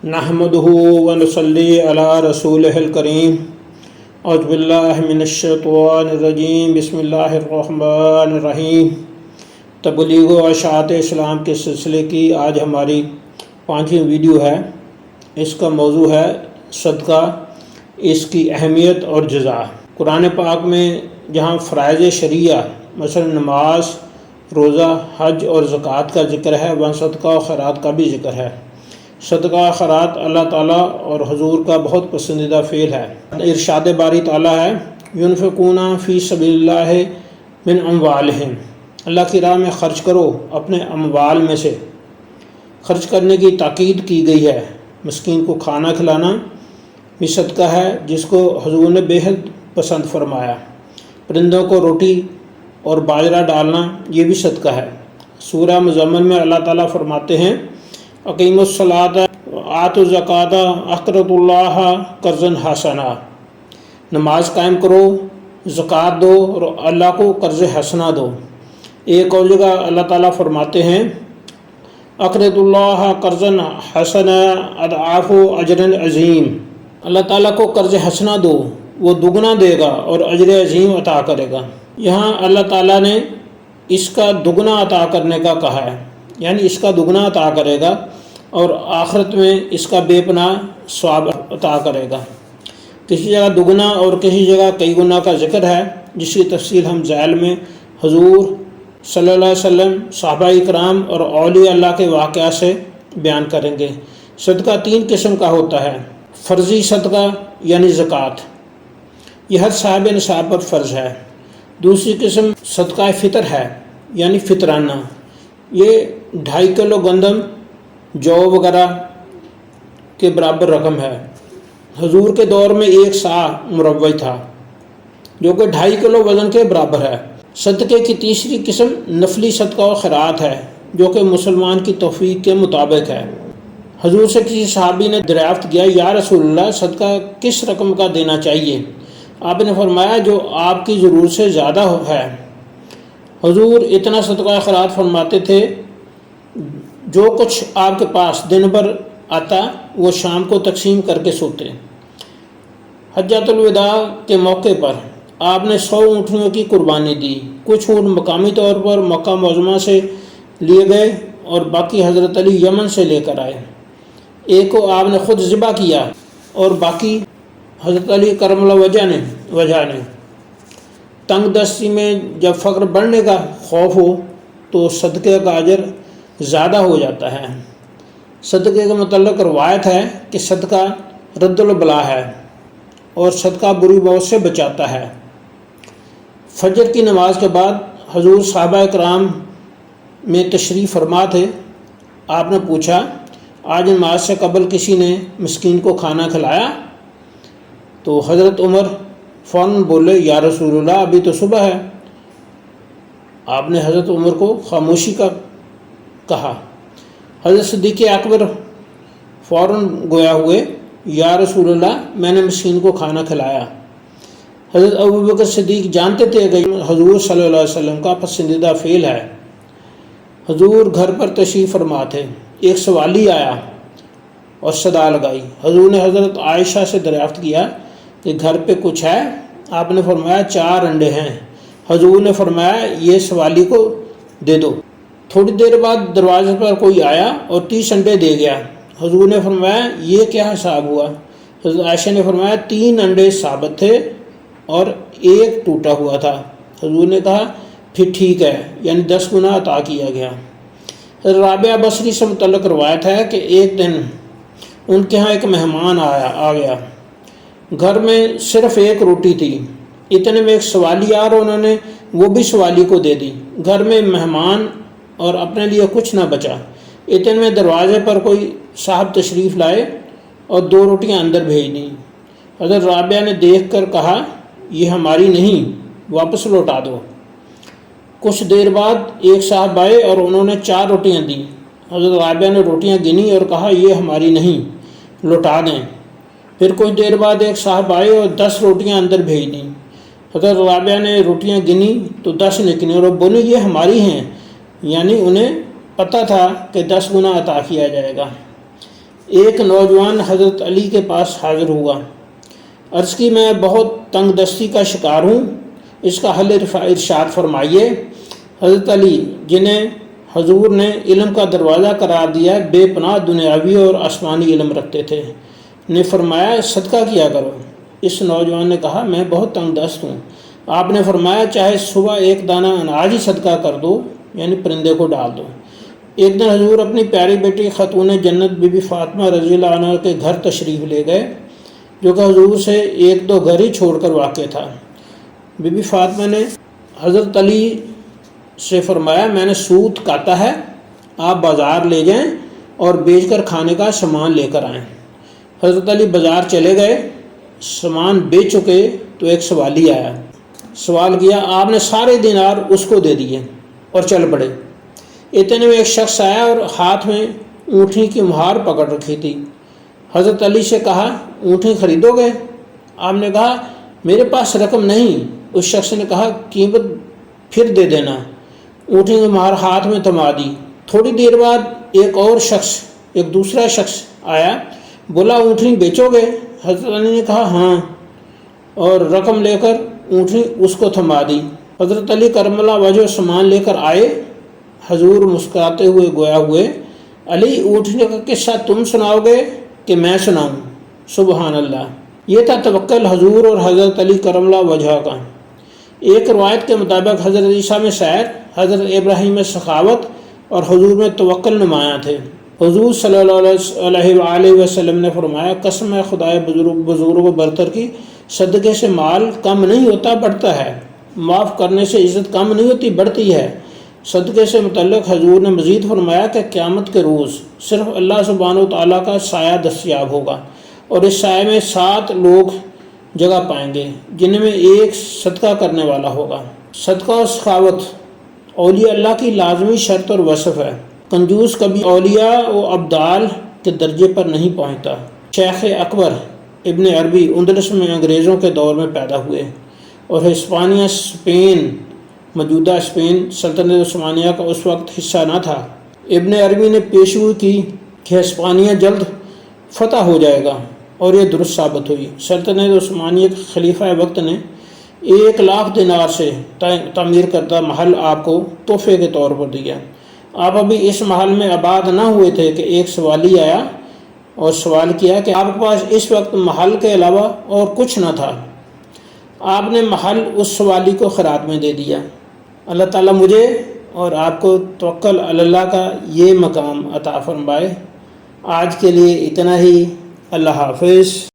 نحمدہ ونصلی علی رسولہ الکریم اعوذ باللہ من الشیطان الرجیم بسم اللہ الرحمن الرحیم۔ تبلیغ و اشاعت اسلام کے سلسلے کی آج ہماری 5ویں ویڈیو ہے۔ اس کا موضوع ہے صدقہ، اس کی اہمیت اور جزا۔ قرآن پاک میں جہاں فرائض شرعیہ مثلا نماز، روزہ، حج اور زکوٰۃ کا ذکر ہے، وہاں صدقہ و خیرات کا بھی ذکر ہے۔ صدقہ خیرات اللہ تعالیٰ اور حضور کا بہت پسندیدہ فعل ہے۔ ارشاد باری تعالیٰ ہے ينفقون فی سبیل اللہ من اموالہم، اللہ کی راہ میں خرچ کرو، اپنے اموال میں سے خرچ کرنے کی تاکید کی گئی ہے۔ مسکین کو کھانا کھلانا بھی صدقہ ہے جس کو حضور نے بے حد پسند فرمایا۔ پرندوں کو روٹی اور باجرہ ڈالنا یہ بھی صدقہ ہے۔ سورہ مزمل میں اللہ تعالیٰ فرماتے ہیں اقیموا الصلاۃ وآتوا الزکوٰۃ اقرضوا اللہ قرضا حسنا، نماز قائم کرو، زکوٰۃ دو اور اللہ کو قرض حسنہ دو۔ ایک اور جگہ اللہ تعالیٰ فرماتے ہیں اقرضوا اللہ قرضا حسنا اضعاف اجر عظیم، اللہ تعالیٰ کو قرض حسنہ دو، وہ دگنا دے گا اور اجر عظیم عطا کرے گا۔ یہاں اللہ تعالیٰ نے اس کا دگنا عطا کرنے کا کہا ہے، یعنی اس کا دگنا عطا کرے گا اور آخرت میں اس کا بے پناہ ثواب عطا کرے گا۔ کسی جگہ دگنا اور کسی جگہ کئی گنا کا ذکر ہے، جس کی تفصیل ہم ذیل میں حضور صلی اللہ علیہ وسلم، صحابہ اکرام اور اولیاء اللہ کے واقعہ سے بیان کریں گے۔ صدقہ 3 قسم کا ہوتا ہے۔ فرضی صدقہ یعنی زکوٰۃ، یہ ہر صاحب نصاب پر فرض ہے۔ دوسری قسم صدقہ فطر ہے، یعنی فطرانہ، یہ 2.5 کلو گندم، جو وغیرہ کے برابر رقم ہے۔ حضور کے دور میں 1 صاع مروج تھا جو کہ 2.5 کلو وزن کے برابر ہے۔ صدقے کی تیسری قسم نفلی صدقہ و خیرات ہے، جو کہ مسلمان کی توفیق کے مطابق ہے۔ حضور سے کسی صحابی نے دریافت کیا یا رسول اللہ، صدقہ کس رقم کا دینا چاہیے؟ آپ نے فرمایا جو آپ کی ضرورت سے زیادہ ہے۔ حضور اتنا صدقہ خیرات فرماتے تھے جو کچھ آپ کے پاس دن بھر آتا وہ شام کو تقسیم کر کے سوتے۔ حجۃ الوداع کے موقع پر آپ نے 100 اونٹنیوں کی قربانی دی۔ کچھ اونٹ مقامی طور پر مکہ معظمہ سے لیے گئے اور باقی حضرت علی یمن سے لے کر آئے۔ ایک کو آپ نے خود ذبح کیا اور باقی حضرت علی کرم اللہ وجہ نے۔ تنگ دستی میں جب فقر بڑھنے کا خوف ہو تو صدقے کا اجر زیادہ ہو جاتا ہے۔ صدقے کے متعلق روایت ہے کہ صدقہ رد البلا ہے اور صدقہ بری موت سے بچاتا ہے۔ فجر کی نماز کے بعد حضور صحابہ اکرام میں تشریف فرما تھے۔ آپ نے پوچھا آج نماز سے قبل کسی نے مسکین کو کھانا کھلایا؟ تو حضرت عمر فوراً بولے یا رسول اللہ ابھی تو صبح ہے۔ آپ نے حضرت عمر کو خاموشی کا کہا۔ حضرت صدیق اکبر فوراً گویا ہوئے یا رسول اللہ میں نے مسکین کو کھانا کھلایا۔ حضرت ابوبکر صدیق جانتے تھے کہ حضور صلی اللہ علیہ وسلم کا پسندیدہ فعل ہے۔ حضور گھر پر تشریف فرما تھے، ایک سوالی آیا اور صدا لگائی۔ حضور نے حضرت عائشہ سے دریافت کیا کہ گھر پہ کچھ ہے؟ آپ نے فرمایا 4 انڈے ہیں۔ حضور نے فرمایا یہ سوالی کو دے دو۔ تھوڑی دیر بعد دروازے پر کوئی آیا اور 30 انڈے دے گیا۔ حضور نے فرمایا یہ کیا حساب ہوا؟ حضرت عائشہ نے فرمایا 3 انڈے ثابت تھے اور 1 ٹوٹا ہوا تھا۔ حضور نے کہا پھر ٹھیک ہے، یعنی 10 گنا عطا کیا گیا۔ حضرت رابعہ بصری سے متعلق روایت ہے کہ ایک دن ان کے ہاں ایک مہمان آ گیا۔ گھر میں صرف 1 روٹی تھی۔ اتنے میں ایک سوالی آیا اور انہوں نے وہ بھی سوالی کو دے دی۔ گھر میں مہمان اور اپنے لیے کچھ نہ بچا۔ اتنے میں دروازے پر کوئی صاحب تشریف لائے اور 2 روٹیاں اندر بھیج دیں۔ حضرت رابعہ نے دیکھ کر کہا یہ ہماری نہیں، واپس لوٹا دو۔ کچھ دیر بعد ایک صاحب آئے اور انہوں نے 4 روٹیاں دیں۔ حضرت رابعہ نے روٹیاں گنی اور کہا یہ ہماری نہیں، لوٹا دیں۔ پھر کچھ دیر بعد ایک صاحب آئے اور 10 روٹیاں اندر بھیج دیں۔ حضرت رابعہ نے روٹیاں گنی تو 10 نکلی اور بولی یہ ہماری ہیں، یعنی انہیں پتہ تھا کہ 10 گنا عطا کیا جائے گا۔ ایک نوجوان حضرت علی کے پاس حاضر ہوا، عرض کی میں بہت تنگ دستی کا شکار ہوں، اس کا حل ارشاد فرمائیے۔ حضرت علی جنہیں حضور نے علم کا دروازہ قرار دیا، بے پناہ دنیاوی اور آسمانی علم رکھتے تھے، نے فرمایا صدقہ کیا کرو۔ اس نوجوان نے کہا میں بہت تنگ دست ہوں۔ آپ نے فرمایا چاہے صبح ایک دانہ اناج ہی صدقہ کر دو، یعنی پرندے کو ڈال دو۔ ایک دن حضور اپنی پیاری بیٹی خاتون جنت بی بی فاطمہ رضی اللہ عنہ کے گھر تشریف لے گئے، جو کہ حضور سے 1-2 گھر ہی چھوڑ کر واقع تھا۔ بی بی فاطمہ نے حضرت علی سے فرمایا میں نے سوت کاتا ہے، آپ بازار لے جائیں اور بیچ کر کھانے کا سامان لے کر آئیں۔ حضرت علی بازار چلے گئے، سامان بیچ چکے تو ایک سوالی آیا، سوال کیا، آپ نے سارے دینار اس کو دے دیے اور چل پڑے۔ اتنے میں ایک شخص آیا اور ہاتھ میں اونٹنی کی مہار پکڑ رکھی تھی۔ حضرت علی سے کہا اونٹنی خریدو گے؟ آپ نے کہا میرے پاس رقم نہیں۔ اس شخص نے کہا قیمت پھر دے دینا۔ اونٹنی کی مہار ہاتھ میں تھما دی۔ تھوڑی دیر بعد ایک دوسرا شخص آیا، بولا اونٹنی بیچو گے؟ حضرت علی نے کہا ہاں، اور رقم لے کر اونٹنی اس کو تھما دی۔ حضرت علی کرم اللہ وجہ سامان لے کر آئے۔ حضور مسکراتے ہوئے گویا ہوئے، علی اونٹنی کا قصہ تم سناؤ گے کہ میں سناؤں؟ سبحان اللہ۔ یہ تھا توکل حضور اور حضرت علی کرم اللہ وجہ کا۔ ایک روایت کے مطابق حضرت عیسیٰ میں سیر، حضرت ابراہیم میں سخاوت اور حضور میں توکل نمایاں تھے۔ حضور صلی اللہ علیہ وسلم نے فرمایا قسم ہے خدائے بزرگ و برتر کی، صدقے سے مال کم نہیں ہوتا بڑھتا ہے، معاف کرنے سے عزت کم نہیں ہوتی بڑھتی ہے۔ صدقے سے متعلق حضور نے مزید فرمایا کہ قیامت کے روز صرف اللہ سبحانہ و تعالیٰ کا سایہ دستیاب ہوگا، اور اس سائے میں 7 لوگ جگہ پائیں گے، جن میں ایک صدقہ کرنے والا ہوگا۔ صدقہ اور سخاوت اولیاء اللہ کی لازمی شرط اور وصف ہے۔ کنجوس کبھی اولیاء و ابدال کے درجے پر نہیں پہنچتا۔ شیخ اکبر ابن عربی اندلس میں انگریزوں کے دور میں پیدا ہوئے اور ہسپانیہ اسپین موجودہ اسپین سلطنت عثمانیہ کا اس وقت حصہ نہ تھا۔ ابن عربی نے پیشگوئی کی کہ ہسپانیہ جلد فتح ہو جائے گا، اور یہ درست ثابت ہوئی۔ سلطنت عثمانیہ کے خلیفہ وقت نے 1,00,000 دینار سے تعمیر کردہ محل آپ کو تحفے کے طور پر دیا۔ آپ ابھی اس محل میں آباد نہ ہوئے تھے کہ ایک سوالی آیا اور سوال کیا کہ آپ کے پاس اس وقت محل کے علاوہ اور کچھ نہ تھا۔ آپ نے محل اس سوالی کو خیرات میں دے دیا۔ اللہ تعالیٰ مجھے اور آپ کو توکل علی اللہ کا یہ مقام عطا فرمائے۔ آج کے لیے اتنا ہی۔ اللہ حافظ۔